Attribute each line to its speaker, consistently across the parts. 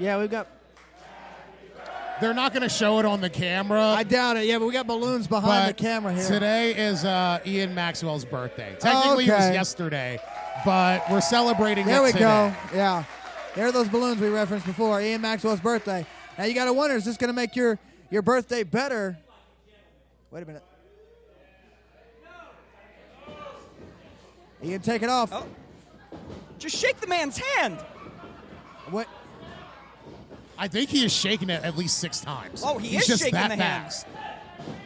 Speaker 1: Yeah, we've got.
Speaker 2: They're not going to show it on the camera.
Speaker 1: I doubt it. Yeah, but we got balloons behind the camera here.
Speaker 2: Today is Ian Maxwell's birthday. Technically, it was yesterday, but we're celebrating
Speaker 1: there
Speaker 2: it today.
Speaker 1: There we go. Yeah. There are those balloons we referenced before. Ian Maxwell's birthday. Now you got to wonder, is this going to make your birthday better? Wait a minute. Ian, take it off.
Speaker 3: Oh. Just shake the man's hand.
Speaker 1: What?
Speaker 2: I think he is shaking it at least 6 times.
Speaker 3: Oh, He's
Speaker 2: is just
Speaker 3: shaking
Speaker 2: that
Speaker 3: the
Speaker 2: fast.
Speaker 3: hand.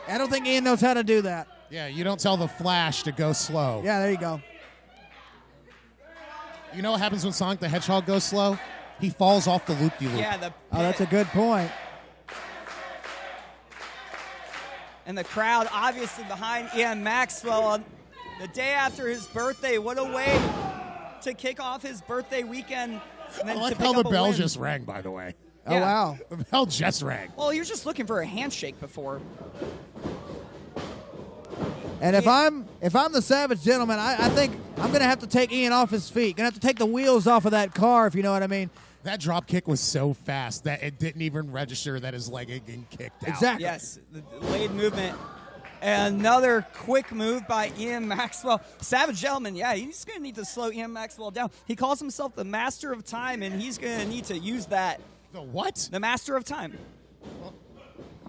Speaker 1: I don't think Ian knows how to do that.
Speaker 2: Yeah, you don't tell the Flash to go slow.
Speaker 1: Yeah, there you go.
Speaker 2: You know what happens when Sonic the Hedgehog goes slow? He falls off the loop-de-loop.
Speaker 3: Yeah,
Speaker 1: that's a good point.
Speaker 3: And the crowd obviously behind Ian Maxwell on the day after his birthday. What a way to kick off his birthday weekend. And then
Speaker 2: I like how the bell just rang, by the way.
Speaker 1: Oh, wow.
Speaker 2: The bell just rang.
Speaker 3: Well, he was just looking for a handshake before.
Speaker 1: And if I'm the Savage Gentleman, I think I'm going to have to take Ian off his feet. Going to have to take the wheels off of that car, if you know what I mean.
Speaker 2: That drop kick was so fast that it didn't even register that his leg had been kicked out.
Speaker 1: Exactly.
Speaker 3: Yes, the delayed movement. And another quick move by Ian Maxwell. Savage Gentleman, yeah, he's going to need to slow Ian Maxwell down. He calls himself the Master of Time, and he's going to need to use that.
Speaker 2: The what?
Speaker 3: The Master of Time.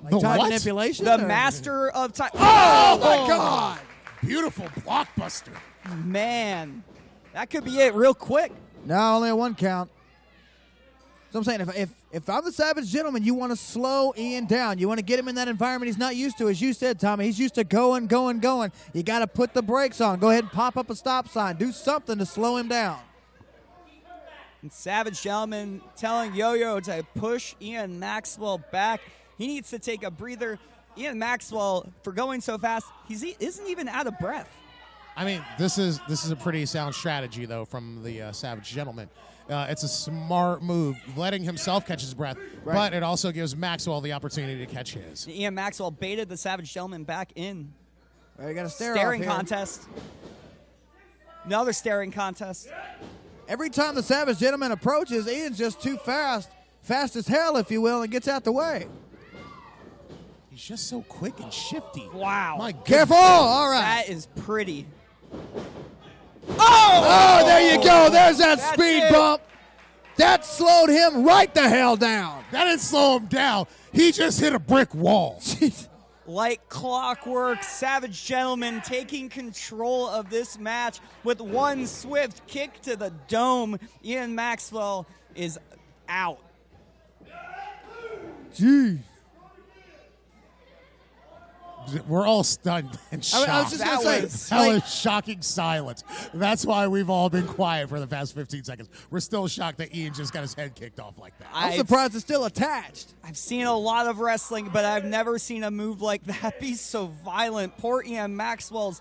Speaker 1: Like time manipulation?
Speaker 3: The Master of Time.
Speaker 1: Oh, my God.
Speaker 2: Beautiful blockbuster.
Speaker 3: Man, that could be it real quick.
Speaker 1: No, only a 1 count. So I'm saying if I'm the Savage Gentleman, you want to slow Ian down. You want to get him in that environment he's not used to. As you said, Tommy, he's used to going. You got to put the brakes on. Go ahead and pop up a stop sign. Do something to slow him down.
Speaker 3: And Savage Gentleman telling Yo-Yo to push Ian Maxwell back. He needs to take a breather. Ian Maxwell, for going so fast, he isn't even out of breath.
Speaker 2: I mean, this is a pretty sound strategy, though, from the Savage Gentleman. It's a smart move, letting himself catch his breath, but it also gives Maxwell the opportunity to catch his.
Speaker 3: Ian Maxwell baited the Savage Gentleman back in.
Speaker 1: Well, you got a
Speaker 3: staring contest. Another staring contest.
Speaker 1: Every time the Savage Gentleman approaches, Ian's just too fast as hell, if you will, and gets out the way.
Speaker 2: He's just so quick and shifty.
Speaker 3: Wow.
Speaker 2: My goodness.
Speaker 1: Careful! All right.
Speaker 3: That is pretty.
Speaker 1: Oh, there you go. There's that speed bump. That slowed him right the hell down.
Speaker 2: That didn't slow him down. He just hit a brick wall.
Speaker 3: Like clockwork, Savage Gentleman taking control of this match with one swift kick to the dome. Ian Maxwell is out.
Speaker 1: Jeez.
Speaker 2: We're all stunned and shocked.
Speaker 1: I was just going to say.
Speaker 2: That was shocking silence. That's why we've all been quiet for the past 15 seconds. We're still shocked that Ian just got his head kicked off like that.
Speaker 1: I'm surprised it's still attached.
Speaker 3: I've seen a lot of wrestling, but I've never seen a move like that be so violent. Poor Ian Maxwell's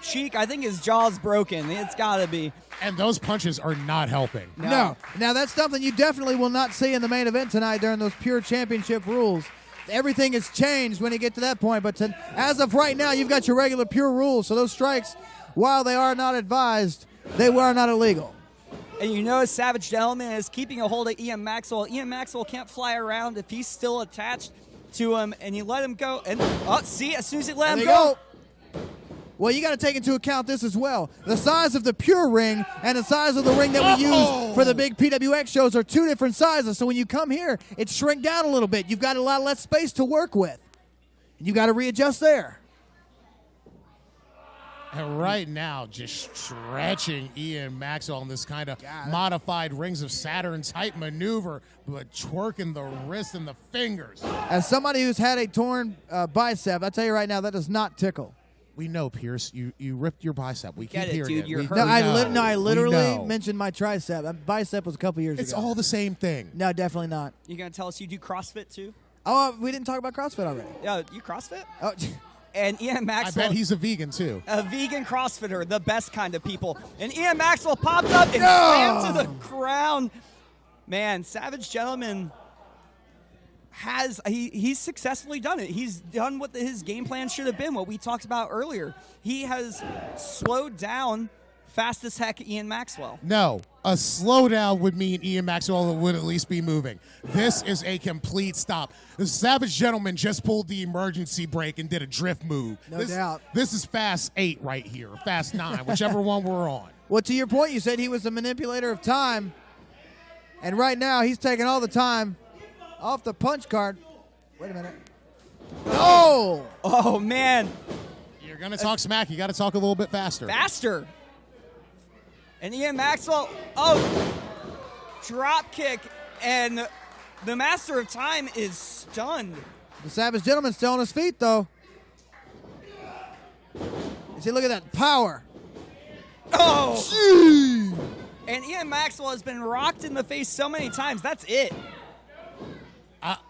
Speaker 3: cheek, I think his jaw's broken. It's got to be.
Speaker 2: And those punches are not helping.
Speaker 1: No. Now, that's something you definitely will not see in the main event tonight during those pure championship rules. Everything has changed when you get to that point, but as of right now, you've got your regular pure rules, so those strikes, while they are not advised, they are not illegal.
Speaker 3: And you know Savage Gentleman is keeping a hold of Ian Maxwell. Ian Maxwell can't fly around if he's still attached to him, and you let him go. And see, as soon as you let him go.
Speaker 1: Well, you got to take into account this as well. The size of the pure ring and the size of the ring that we use for the big PWX shows are 2 different sizes. So when you come here, it's shrink down a little bit. You've got a lot less space to work with. You got to readjust there.
Speaker 2: And right now, just stretching Ian Maxwell in this kind of modified Rings of Saturn type maneuver, but twerking the wrist and the fingers.
Speaker 1: As somebody who's had a torn bicep, I tell you right now, that does not tickle.
Speaker 2: We know, Pierce. You ripped your bicep. We keep
Speaker 3: Get it,
Speaker 2: hearing
Speaker 3: dude.
Speaker 2: it.
Speaker 3: You're hurt.
Speaker 1: I literally mentioned my tricep. That bicep was a couple years ago.
Speaker 2: It's all the same thing.
Speaker 1: No, definitely not.
Speaker 3: You going to tell us you do CrossFit too?
Speaker 1: Oh, we didn't talk about CrossFit already.
Speaker 3: Yeah, you CrossFit?
Speaker 1: Oh,
Speaker 3: and Ian Maxwell.
Speaker 2: I bet he's a vegan too.
Speaker 3: A vegan CrossFitter, the best kind of people. And Ian Maxwell pops up and slams to the ground. Man, Savage Gentleman he's successfully done it. He's done what his game plan should have been, what we talked about earlier. He has slowed down fast as heck Ian Maxwell.
Speaker 2: No, a slowdown would mean Ian Maxwell would at least be moving. This is a complete stop. The Savage Gentleman just pulled the emergency brake and did a drift move.
Speaker 1: No doubt.
Speaker 2: This is Fast 8 right here, Fast 9, whichever one we're on.
Speaker 1: Well, to your point, you said he was the manipulator of time. And right now, he's taking all the time off the punch card. Wait a minute. Oh!
Speaker 3: Oh, man.
Speaker 2: You're going to talk smack. You got to talk a little bit faster.
Speaker 3: Faster. And Ian Maxwell, drop kick. And the Master of Time is stunned.
Speaker 1: The Savage Gentleman's still on his feet, though. You see, look at that power.
Speaker 3: Oh!
Speaker 1: Gee.
Speaker 3: And Ian Maxwell has been rocked in the face so many times. That's it.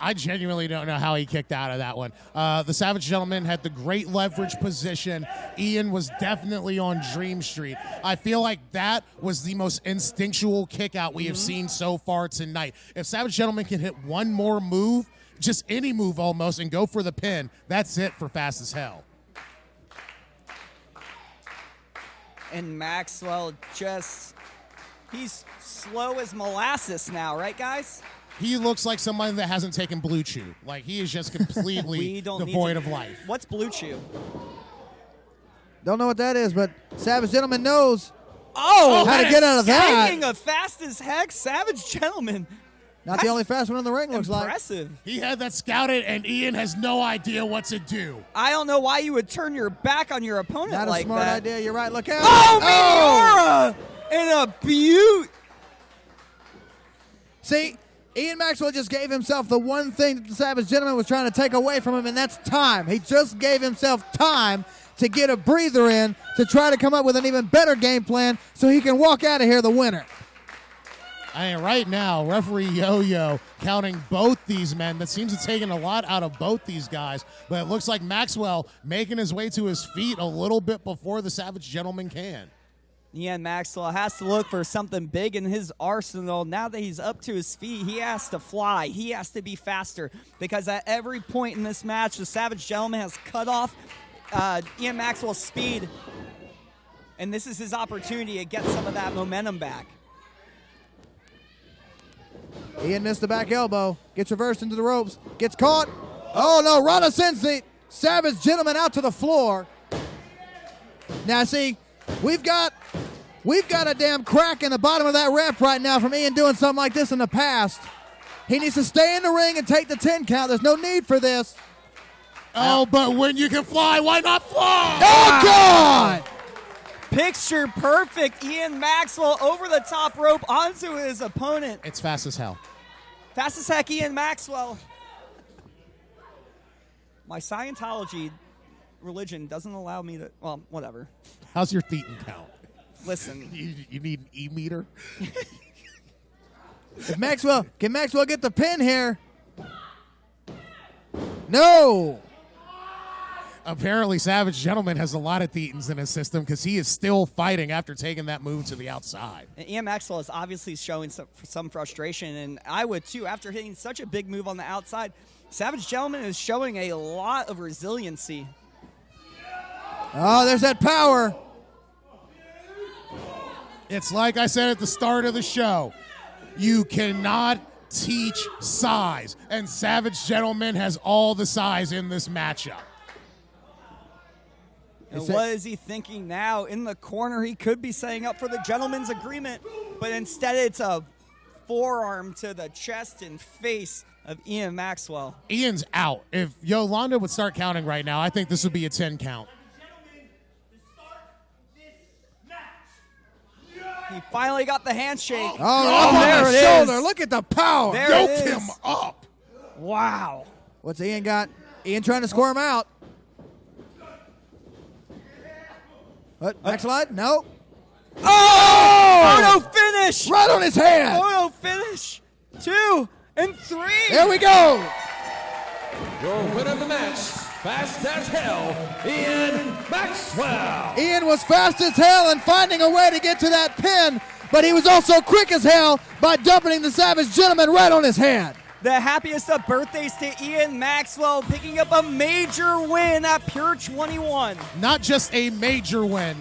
Speaker 2: I genuinely don't know how he kicked out of that one. The Savage Gentleman had the great leverage position. Ian was definitely on Dream Street. I feel like that was the most instinctual kick out we have seen so far tonight. If Savage Gentleman can hit one more move, just any move almost, and go for the pin, that's it for Fast as Hell.
Speaker 3: And Maxwell he's slow as molasses now, right, guys?
Speaker 2: He looks like somebody that hasn't taken Blue Chew. Like, he is just completely devoid of life.
Speaker 3: What's Blue Chew?
Speaker 1: Don't know what that is, but Savage Gentleman knows
Speaker 3: how
Speaker 1: to get out of that.
Speaker 3: Skanking a fast as heck Savage Gentleman.
Speaker 1: Not the only fast one in the ring, looks like.
Speaker 3: Impressive.
Speaker 2: He had that scouted, and Ian has no idea what to do.
Speaker 3: I don't know why you would turn your back on your opponent
Speaker 1: Not
Speaker 3: like
Speaker 1: a smart
Speaker 3: that.
Speaker 1: idea. You're right. Look out.
Speaker 3: Oh, Meteora! And a beaut.
Speaker 1: See, Ian Maxwell just gave himself the one thing that the Savage Gentleman was trying to take away from him, and that's time. He just gave himself time to get a breather in to try to come up with an even better game plan so he can walk out of here the winner.
Speaker 2: I mean, right now, referee Yo-Yo counting both these men. That seems to have taken a lot out of both these guys, but it looks like Maxwell making his way to his feet a little bit before the Savage Gentleman can.
Speaker 3: Ian Maxwell has to look for something big in his arsenal. Now that he's up to his feet, he has to fly. He has to be faster because at every point in this match, the Savage Gentleman has cut off Ian Maxwell's speed, and this is his opportunity to get some of that momentum back.
Speaker 1: Ian missed the back elbow. Gets reversed into the ropes. Gets caught. Oh, no. Rana sends the Savage Gentleman out to the floor. Now, see, we've got a damn crack in the bottom of that ramp right now from Ian doing something like this in the past. He needs to stay in the ring and take the 10 count. There's no need for this.
Speaker 2: Oh, but when you can fly, why not fly?
Speaker 1: Oh, God!
Speaker 3: Picture perfect. Ian Maxwell over the top rope onto his opponent.
Speaker 2: It's Fast as Hell.
Speaker 3: Fast as heck, Ian Maxwell. My Scientology religion doesn't allow me to, well, whatever.
Speaker 2: How's your thetan count?
Speaker 3: Listen.
Speaker 2: You need an E-meter?
Speaker 1: Can Maxwell get the pin here? No.
Speaker 2: Apparently, Savage Gentleman has a lot of thetans in his system because he is still fighting after taking that move to the outside.
Speaker 3: And Ian Maxwell is obviously showing some frustration, and I would too. After hitting such a big move on the outside, Savage Gentleman is showing a lot of resiliency.
Speaker 1: Oh, there's that power.
Speaker 2: It's like I said at the start of the show. You cannot teach size, and Savage Gentleman has all the size in this matchup.
Speaker 3: And what is he thinking now? In the corner, he could be setting up for the gentleman's agreement, but instead it's a forearm to the chest and face of Ian Maxwell.
Speaker 2: Ian's out. If Yolanda would start counting right now, I think this would be a 10 count.
Speaker 3: He finally got the handshake.
Speaker 1: Oh,
Speaker 3: there
Speaker 1: his
Speaker 3: it
Speaker 1: shoulder.
Speaker 3: is.
Speaker 1: Look at the power.
Speaker 3: There
Speaker 2: Yoke
Speaker 3: it is.
Speaker 2: him up.
Speaker 3: Wow.
Speaker 1: What's Ian got? Ian trying to score him out. What? Back slide? No.
Speaker 3: Oh, no finish.
Speaker 1: Right on his hand.
Speaker 3: Oh, no finish. 2 and 3.
Speaker 1: There we go.
Speaker 4: Your winner of the match, Fast as Hell, Ian Maxwell.
Speaker 1: Ian was fast as hell and finding a way to get to that pin, but he was also quick as hell by dumping the Savage Gentleman right on his hand.
Speaker 3: The happiest of birthdays to Ian Maxwell, picking up a major win at Pure 21.
Speaker 2: Not just a major win,